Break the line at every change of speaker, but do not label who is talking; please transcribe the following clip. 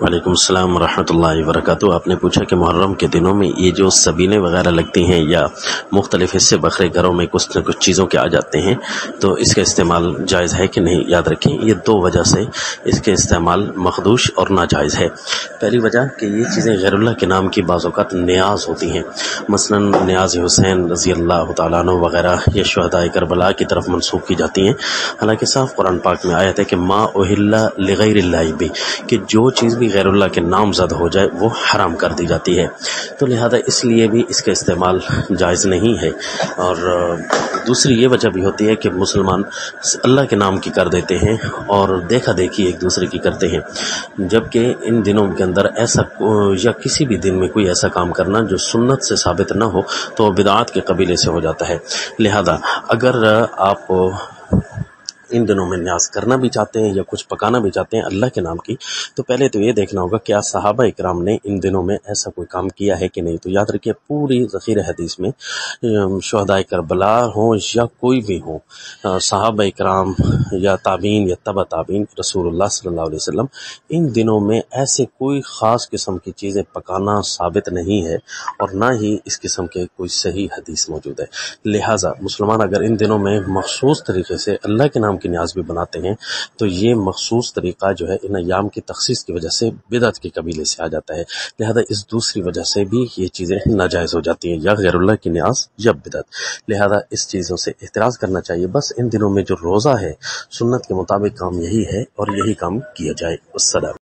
वालेकुम अस्सलाम रहमतुल्लाहि व बरकातहू। आपने पूछा कि मुहर्रम के दिनों में ये जो सबीने वगैरह लगती हैं या मुख्तलिफ हिस्से बकरे घरों में कुछ न कुछ चीज़ों के आ जाते हैं, तो इसका इस्तेमाल जायज़ है कि नहीं। याद रखें, ये दो वजह से इसके इस्तेमाल मखदूश और नाजायज़ है। पहली वजह कि ये चीज़ें गैरुल्लाह के नाम की बाज़ औक़ात न्याज़ होती हैं, मसलन न्याज़ हुसैन रज़ी अल्लाह तआला अन्हु वगैरह ये शुहदाए करबला की तरफ मंसूब की जाती हैं। हालांकि साफ़ कुरान पाक में आयत है कि मा उहिल्ला लिगैरिल्लाहि बिही, कि जो चीज़ भी गैरुल्लाह के नामज़द हो जाए वो हराम कर दी जाती है। तो लिहाजा इसलिए भी इसका इस्तेमाल जायज़ नहीं है। और दूसरी ये वजह भी होती है कि मुसलमान अल्लाह के नाम की कर देते हैं और देखा देखी एक दूसरे की करते हैं, जबकि इन दिनों के अंदर ऐसा या किसी भी दिन में कोई ऐसा काम करना जो सुन्नत से साबित ना हो तो बिदअत के कबीले से हो जाता है। लिहाजा अगर आप इन दिनों में न्याज़ करना भी चाहते हैं या कुछ पकाना भी चाहते हैं अल्लाह के नाम की, तो पहले तो ये देखना होगा क्या सहाबा इकराम ने इन दिनों में ऐसा कोई काम किया है कि नहीं। तो याद रखिए, पूरी ज़ख़ीर हदीस में शुहदाए करबला हो या कोई भी हो, सहाबा इकराम या ताबीन या तबा ताबीन, रसूलुल्लाह सल्लल्लाहु अलैहि वसल्लम, इन दिनों में ऐसे कोई ख़ास किस्म की चीज़ें पकाना साबित नहीं है और ना ही इस किस्म के कोई सही हदीस मौजूद है। लिहाजा मुसलमान अगर इन दिनों में मखसूस तरीके से अल्लाह के नाम की न्याज़ भी बनाते हैं तो ये मखसूस तरीक़ा जो है इन अय्याम की तख़सीस की वजह से बिदअत के कबीले से आ जाता है। लिहाजा इस दूसरी वजह से भी ये चीज़ें नाजायज़ हो जाती हैं, या गैरुल्लाह की न्याज़ या बिदअत। लिहाजा इस चीज़ों से एहतिराज़ करना चाहिए। बस इन दिनों में जो रोज़ा है सुन्नत के मुताबिक काम यही है और यही काम किया जाए। अस्सलाम।